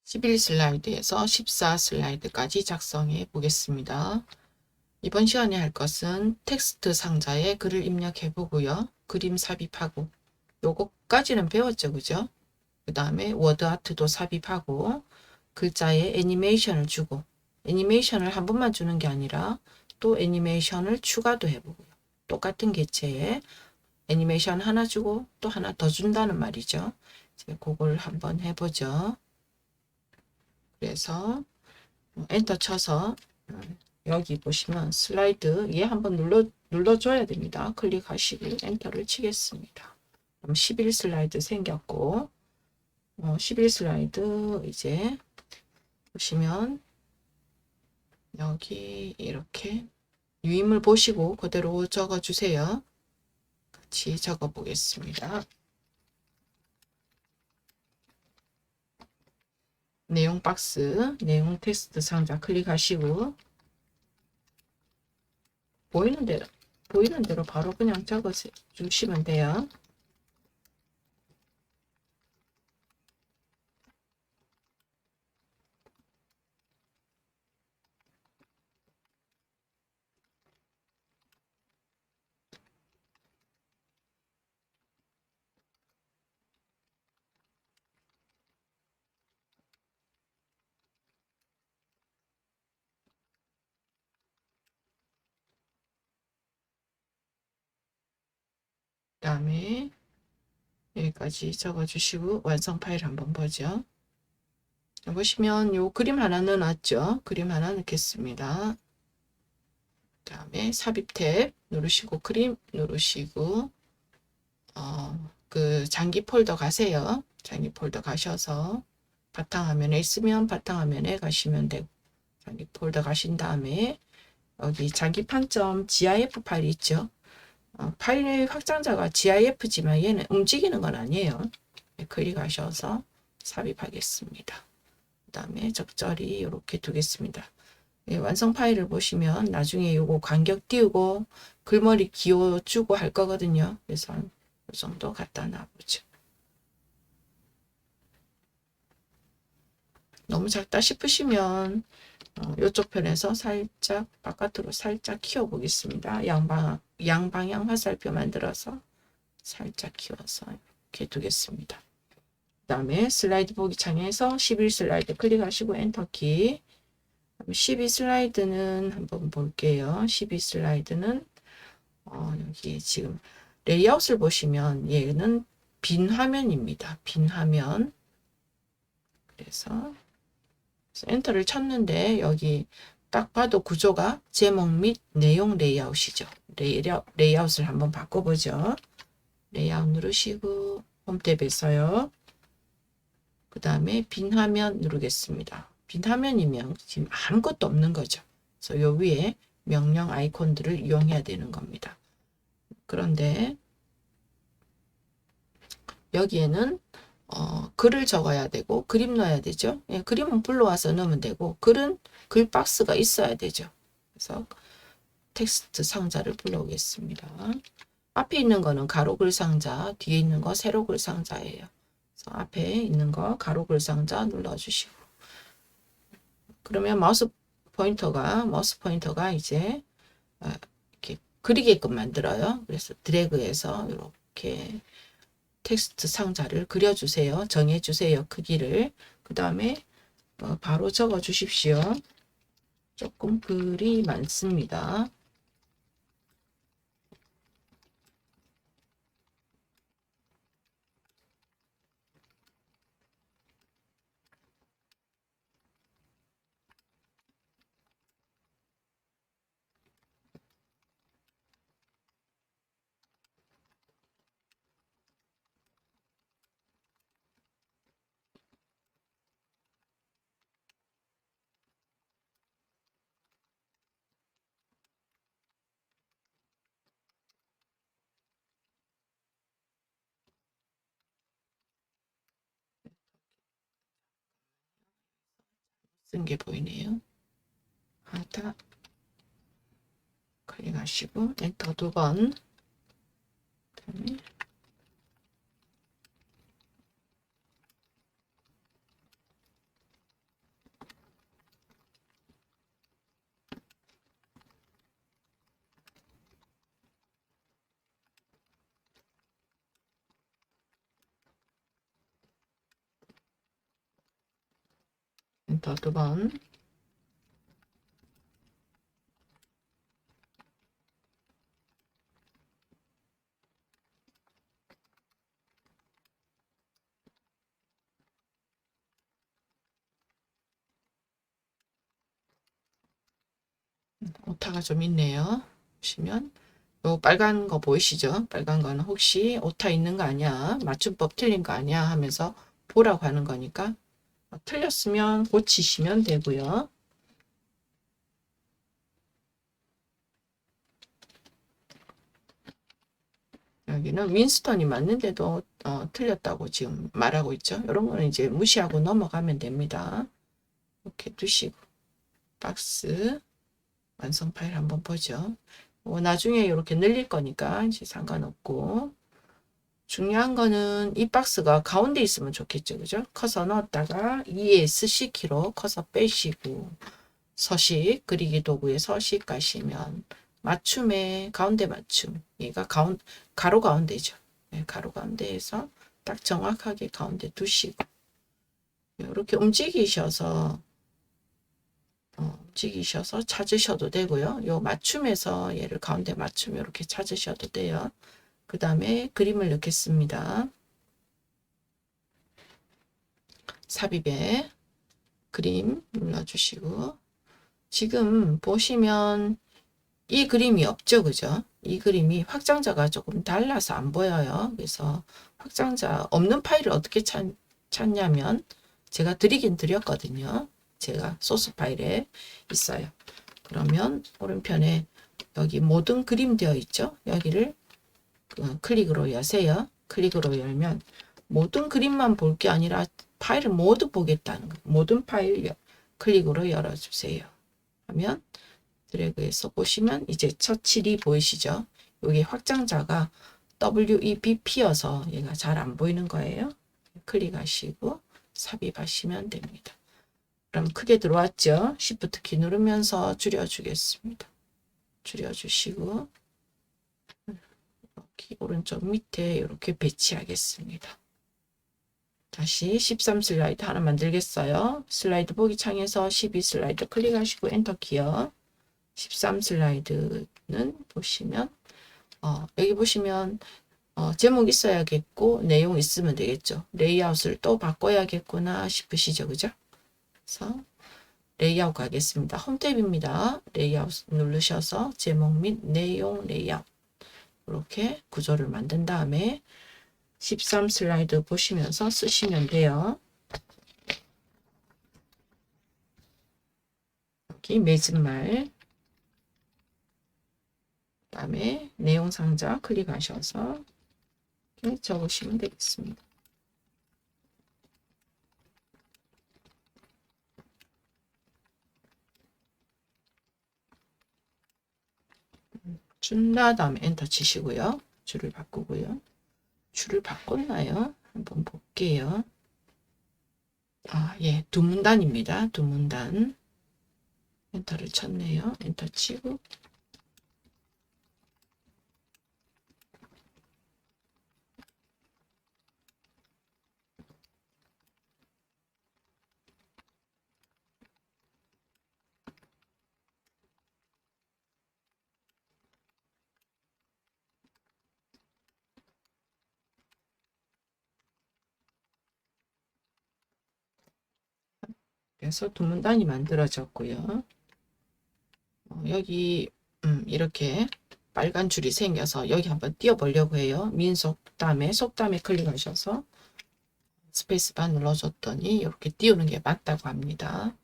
11 슬라이드에서 14 슬라이드까지 작성해 보겠습니다. 이번 시간에 할 것은 텍스트 상자에 글을 입력해 보고요. 그림 삽입하고 요거까지는 배웠죠, 그죠? 그 다음에 워드 아트도 삽입하고 글자에 애니메이션을 주고 애니메이션을 한 번만 주는 게 아니라 또 애니메이션을 추가도 해보고요. 똑같은 개체에 애니메이션 하나 주고 또 하나 더 준다는 말이죠. 이제 그걸 한번 해보죠. 그래서 엔터 쳐서 여기 보시면 슬라이드 얘 한번 눌러줘야 됩니다. 클릭하시고 엔터를 치겠습니다. 그럼 11 슬라이드 생겼고 11 슬라이드 이제 보시면 여기 이렇게 유인물 보시고 그대로 적어 주세요. 같이 적어 보겠습니다. 내용 박스, 내용 텍스트 상자 클릭하시고 보이는 대로 바로 그냥 적어 주시면 돼요. 그다음에 여기까지 적어 주시고 완성 파일 한번 보죠. 보시면 요 그림 하나 넣어놨죠. 그림 하나 넣겠습니다. 그 다음에 삽입 탭 누르시고 그림 누르시고 그 장기 폴더 가세요. 장기 폴더 가셔서 바탕화면에 있으면 바탕화면에 가시면 되고 장기 폴더 가신 다음에 여기 장기판점 GIF 파일이 있죠. 파일 확장자가 GIF지만 얘는 움직이는 건 아니에요. 클릭하셔서 삽입하겠습니다. 그 다음에 적절히 이렇게 두겠습니다. 완성 파일을 보시면 나중에 요거 간격 띄우고 글머리 기호주고 할 거거든요. 그래서 이 정도 갖다 놔보죠. 너무 작다 싶으시면 이쪽 편에서 살짝 바깥으로 살짝 키워 보겠습니다. 양방향 화살표 만들어서 살짝 키워서 이렇게 두겠습니다. 그 다음에 슬라이드 보기 창에서 11 슬라이드 클릭하시고 엔터키 12 슬라이드는 한번 볼게요. 12 슬라이드는 여기 지금 레이아웃을 보시면 얘는 빈 화면입니다. 빈 화면. 그래서 엔터를 쳤는데 여기 딱 봐도 구조가 제목 및 내용 레이아웃이죠. 레이아웃을 한번 바꿔보죠. 레이아웃 누르시고 홈 탭에서요. 그 다음에 빈 화면 누르겠습니다. 빈 화면이면 지금 아무것도 없는 거죠. 그래서 요 위에 명령 아이콘들을 이용해야 되는 겁니다. 그런데 여기에는 글을 적어야 되고 그림 넣어야 되죠. 예, 그림은 불러와서 넣으면 되고 글은 글 박스가 있어야 되죠. 그래서 텍스트 상자를 불러오겠습니다. 앞에 있는 거는 가로글 상자, 뒤에 있는 거 세로글 상자예요. 그래서 앞에 있는 거 가로글 상자 눌러주시고 그러면 마우스 포인터가 이제 이렇게 그리게끔 만들어요. 그래서 드래그해서 이렇게 텍스트 상자를 그려주세요. 정해주세요. 크기를. 그 다음에 바로 적어 주십시오. 조금 글이 많습니다. 쓴 게 보이네요. 하다 클릭하시고 엔터 2번. 그다음에 엔터 2번. 오타가 좀 있네요. 보시면 요 빨간 거 보이시죠? 빨간 거는 혹시 오타 있는 거 아니야? 맞춤법 틀린 거 아니야? 하면서 보라고 하는 거니까 틀렸으면 고치시면 되고요. 여기는 윈스턴이 맞는데도 틀렸다고 지금 말하고 있죠. 이런 거는 이제 무시하고 넘어가면 됩니다. 이렇게 두시고 박스 완성 파일 한번 보죠. 나중에 이렇게 늘릴 거니까 이제 상관없고, 중요한 거는 이 박스가 가운데 있으면 좋겠죠. 그죠? 커서 넣었다가 ESC키로 커서 빼시고 서식 그리기 도구에 서식 가시면 맞춤에 가운데 맞춤, 얘가 가로 가운데죠. 네, 가로 가운데에서 딱 정확하게 가운데 두시고 이렇게 움직이셔서 찾으셔도 되고요. 요 맞춤에서 얘를 가운데 맞춤 이렇게 찾으셔도 돼요. 그 다음에 그림을 넣겠습니다. 삽입에 그림 눌러주시고, 지금 보시면 이 그림이 없죠. 그죠? 이 그림이 확장자가 조금 달라서 안 보여요. 그래서 확장자 없는 파일을 어떻게 찾냐면 제가 드리긴 드렸거든요. 제가 소스 파일에 있어요. 그러면 오른편에 여기 모든 그림 되어 있죠. 여기를 클릭으로 여세요. 클릭으로 열면 모든 그림만 볼 게 아니라 파일을 모두 보겠다는 거예요. 모든 파일 클릭으로 열어주세요. 하면 드래그해서 보시면 이제 첫 칠이 보이시죠? 여기 확장자가 WEBP여서 얘가 잘 안 보이는 거예요. 클릭하시고 삽입하시면 됩니다. 그럼 크게 들어왔죠? Shift 키 누르면서 줄여주겠습니다. 줄여주시고 여기 오른쪽 밑에 이렇게 배치하겠습니다. 다시 13 슬라이드 하나 만들겠어요. 슬라이드 보기 창에서 12 슬라이드 클릭하시고 엔터 키요. 13 슬라이드는 보시면 여기 보시면 제목 있어야겠고 내용 있으면 되겠죠. 레이아웃을 또 바꿔야겠구나 싶으시죠. 그죠? 그래서 레이아웃 가겠습니다. 홈 탭입니다. 레이아웃 누르셔서 제목 및 내용 레이아웃 이렇게 구조를 만든 다음에 13 슬라이드 보시면서 쓰시면 돼요. 여기 매진말 그다음에 내용 상자 클릭하셔서 이렇게 적으시면 되겠습니다. 준다 다음에 엔터 치시고요. 줄을 바꾸고요. 줄을 바꿨나요? 한번 볼게요. 예, 두 문단입니다. 두 문단. 엔터를 쳤네요. 엔터 치고 그래서 두 문단이 만들어졌고요. 여기 이렇게 빨간 줄이 생겨서 여기 한번 띄워보려고 해요. 속담에 클릭하셔서 스페이스바 눌러줬더니 이렇게 띄우는 게 맞다고 합니다.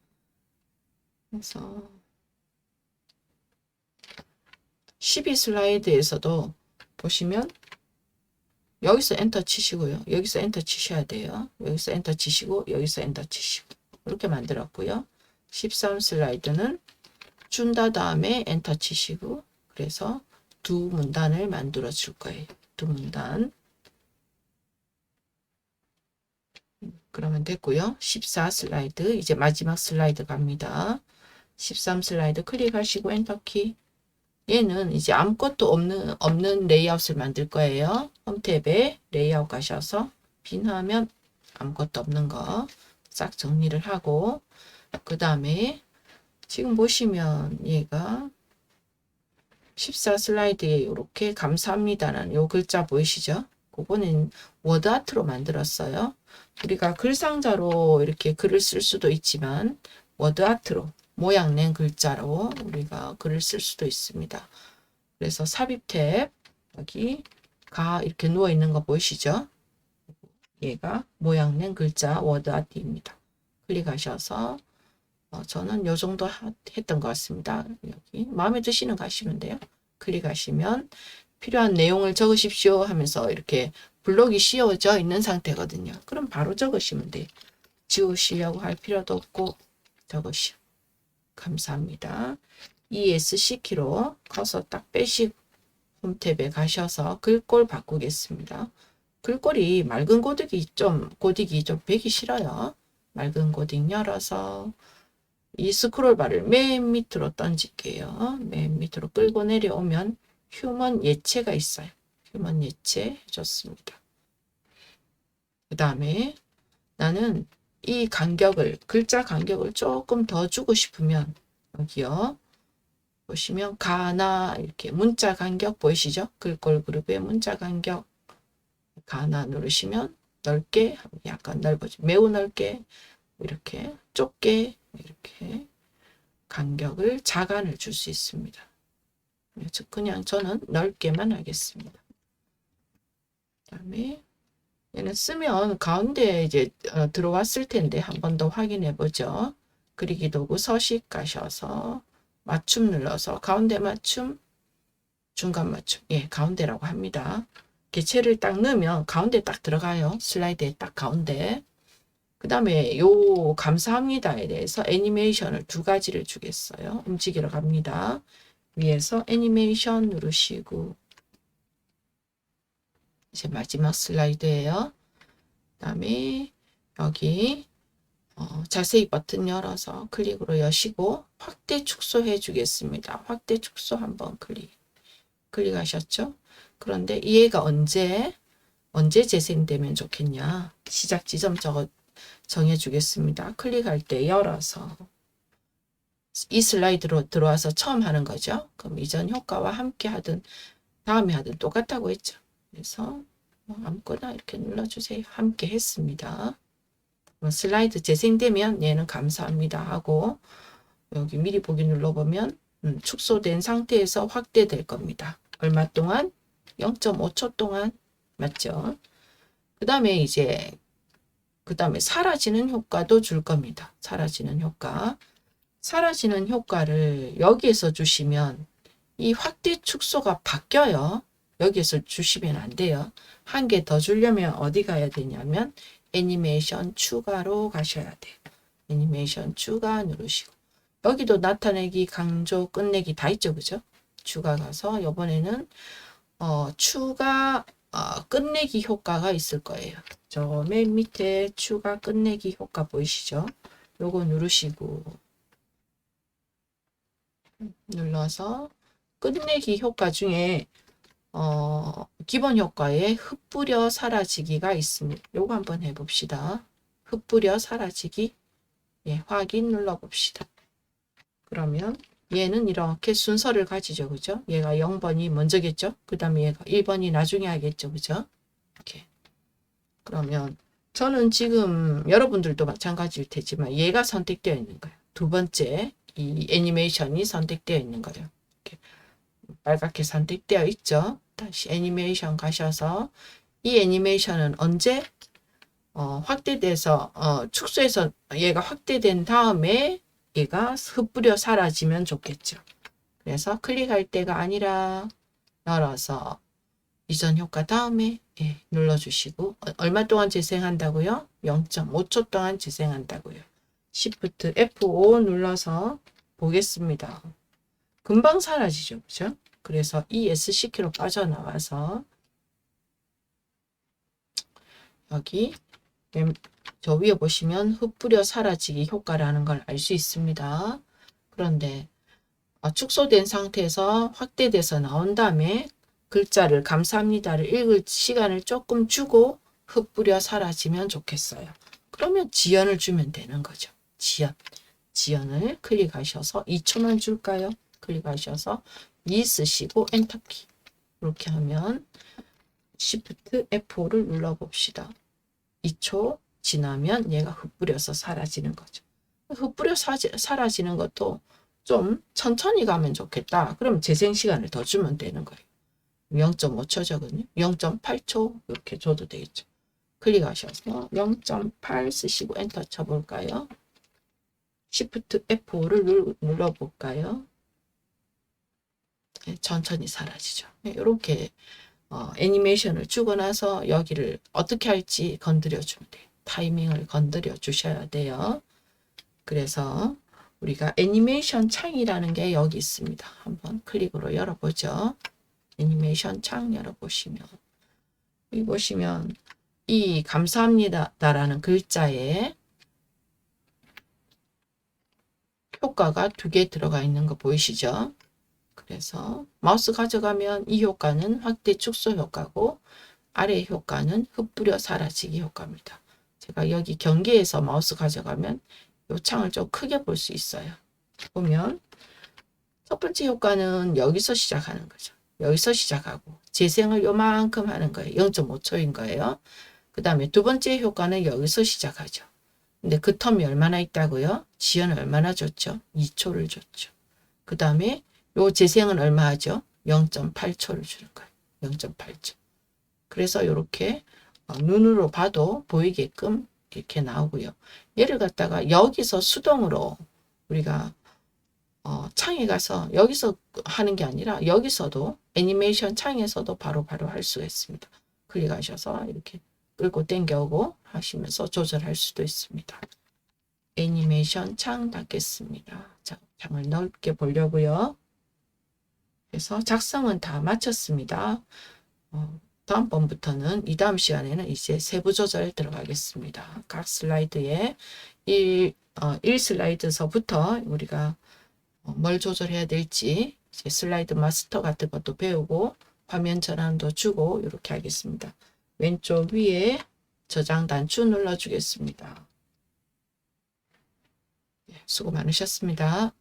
그래서 12 슬라이드에서도 보시면 여기서 엔터 치시고요. 여기서 엔터 치셔야 돼요. 여기서 엔터 치시고 여기서 엔터 치시고 이렇게 만들었고요. 13 슬라이드는 준다 다음에 엔터 치시고 그래서 두 문단을 만들어 줄 거예요. 두 문단. 그러면 됐고요. 14 슬라이드 이제 마지막 슬라이드 갑니다. 13 슬라이드 클릭하시고 엔터키. 얘는 이제 아무것도 없는 레이아웃을 만들 거예요. 홈 탭에 레이아웃 가셔서 빈 화면 아무것도 없는 거 싹 정리를 하고 그 다음에 지금 보시면 얘가 14 슬라이드에 이렇게 감사합니다라는 요 글자 보이시죠? 그거는 워드 아트로 만들었어요. 우리가 글상자로 이렇게 글을 쓸 수도 있지만 워드 아트로 모양 낸 글자로 우리가 글을 쓸 수도 있습니다. 그래서 삽입 탭 여기 가 이렇게 누워 있는 거 보이시죠? 얘가 모양 낸 글자 워드 아트입니다. 클릭하셔서 저는 요 정도 했던 것 같습니다. 여기 마음에 드시는 거 하시면 돼요. 클릭하시면 필요한 내용을 적으십시오 하면서 이렇게 블록이 씌워져 있는 상태거든요. 그럼 바로 적으시면 돼요. 지우시려고 할 필요도 없고 적으시오. 감사합니다. ESC 키로 커서 딱 빼시고 홈 탭에 가셔서 글꼴 바꾸겠습니다. 글꼴이 맑은 고딕이 좀 배기 싫어요. 맑은 고딕 열어서 이 스크롤바를 맨 밑으로 던질게요. 맨 밑으로 끌고 내려오면 휴먼 예체가 있어요. 휴먼 예체 해줬습니다. 그 다음에 나는 이 간격을 글자 간격을 조금 더 주고 싶으면 여기요. 보시면 가나 이렇게 문자 간격 보이시죠? 글꼴 그룹의 문자 간격 가나 누르시면 넓게 약간 넓어지 매우 넓게 이렇게 좁게 이렇게 간격을 자간을 줄 수 있습니다. 그냥 저는 넓게만 하겠습니다. 그다음에 얘는 쓰면 가운데 이제 들어왔을 텐데 한 번 더 확인해 보죠. 그리기 도구 서식 가셔서 맞춤 눌러서 가운데 맞춤, 중간 맞춤, 예, 가운데라고 합니다. 개체를 딱 넣으면 가운데 딱 들어가요. 슬라이드에 딱 가운데. 그 다음에 요 감사합니다에 대해서 애니메이션을 두 가지를 주겠어요. 움직이러 갑니다. 위에서 애니메이션 누르시고 이제 마지막 슬라이드예요. 그 다음에 여기 자세히 버튼 열어서 클릭으로 여시고 확대 축소해 주겠습니다. 확대 축소 한번 클릭하셨죠? 그런데 얘가 언제 재생되면 좋겠냐? 시작 지점 정해 주겠습니다. 클릭할 때 열어서 이 슬라이드로 들어와서 처음 하는 거죠. 그럼 이전 효과와 함께 하든 다음에 하든 똑같다고 했죠. 그래서 아무거나 이렇게 눌러주세요. 함께 했습니다. 슬라이드 재생되면 얘는 감사합니다 하고 여기 미리 보기 눌러보면 축소된 상태에서 확대될 겁니다. 얼마 동안? 0.5초 동안 맞죠? 그 다음에 사라지는 효과도 줄 겁니다. 사라지는 효과를 여기에서 주시면 이 확대 축소가 바뀌어요. 여기에서 주시면 안 돼요. 한 개 더 주려면 어디 가야 되냐면 애니메이션 추가로 가셔야 돼요. 애니메이션 추가 누르시고 여기도 나타내기, 강조, 끝내기 다 있죠. 그죠? 추가 가서 이번에는 추가 끝내기 효과가 있을 거예요. 저 맨 밑에 추가 끝내기 효과 보이시죠? 요거 누르시고 눌러서 끝내기 효과 중에 기본 효과에 흩뿌려 사라지기가 있습니다. 요거 한번 해봅시다. 흩뿌려 사라지기. 예, 확인 눌러봅시다. 그러면 얘는 이렇게 순서를 가지죠. 그죠? 얘가 0번이 먼저겠죠? 그 다음에 얘가 1번이 나중에 하겠죠. 그죠? 이렇게. 그러면 저는 지금 여러분들도 마찬가지일 테지만 얘가 선택되어 있는 거예요. 두 번째 이 애니메이션이 선택되어 있는 거예요. 이렇게 빨갛게 선택되어 있죠. 다시 애니메이션 가셔서 이 애니메이션은 언제 확대돼서 축소해서 얘가 확대된 다음에 얘가 흩뿌려 사라지면 좋겠죠. 그래서 클릭할 때가 아니라 열어서 이전 효과 다음에 예, 눌러주시고 얼마 동안 재생한다고요? 0.5초 동안 재생한다고요. Shift F5 눌러서 보겠습니다. 금방 사라지죠. 그죠? 그래서 ESC키로 빠져나와서 여기 저 위에 보시면 흩뿌려 사라지기 효과라는 걸 알 수 있습니다. 그런데 축소된 상태에서 확대돼서 나온 다음에 글자를 감사합니다를 읽을 시간을 조금 주고 흩뿌려 사라지면 좋겠어요. 그러면 지연을 주면 되는 거죠. 지연. 지연을 클릭하셔서 2초만 줄까요? 클릭하셔서 2 쓰시고 엔터키. 이렇게 하면 Shift F5를 눌러봅시다. 2초 지나면 얘가 흩뿌려서 사라지는 거죠. 흩뿌려 사라지는 것도 좀 천천히 가면 좋겠다. 그럼 재생 시간을 더 주면 되는 거예요. 0.5초거든요. 0.8초 이렇게 줘도 되겠죠. 클릭하셔서 0.8 쓰시고 엔터 쳐볼까요? Shift F5를 눌러볼까요? 네, 천천히 사라지죠. 이렇게 애니메이션을 주고 나서 여기를 어떻게 할지 건드려 주면 돼요. 타이밍을 건드려 주셔야 돼요. 그래서 우리가 애니메이션 창이라는 게 여기 있습니다. 한번 클릭으로 열어보죠. 애니메이션 창 열어보시면 여기 보시면 이 감사합니다라는 글자에 효과가 2개 들어가 있는 거 보이시죠? 그래서 마우스 가져가면 이 효과는 확대 축소 효과고 아래 효과는 흩뿌려 사라지기 효과입니다. 제가 여기 경계에서 마우스 가져가면 이 창을 좀 크게 볼 수 있어요. 보면 첫 번째 효과는 여기서 시작하는 거죠. 여기서 시작하고 재생을 요만큼 하는 거예요. 0.5초인 거예요. 그 다음에 두 번째 효과는 여기서 시작하죠. 근데 그 텀이 얼마나 있다고요? 지연을 얼마나 줬죠? 2초를 줬죠. 그 다음에 요 재생은 얼마 하죠? 0.8초를 주는 거예요. 0.8초. 그래서 이렇게 눈으로 봐도 보이게끔 이렇게 나오고요. 얘를 갖다가 여기서 수동으로 우리가 창에 가서 여기서 하는 게 아니라 여기서도 애니메이션 창에서도 바로바로 할 수가 있습니다. 클릭하셔서 이렇게 끌고 당겨오고 하시면서 조절할 수도 있습니다. 애니메이션 창 닫겠습니다. 자, 창을 넓게 보려고요. 그래서 작성은 다 마쳤습니다. 다음번부터는 이 다음 시간에는 이제 세부 조절 들어가겠습니다. 각 슬라이드에 1 슬라이드서부터 우리가 뭘 조절해야 될지 이제 슬라이드 마스터 같은 것도 배우고 화면 전환도 주고 이렇게 하겠습니다. 왼쪽 위에 저장 단추 눌러주겠습니다. 수고 많으셨습니다.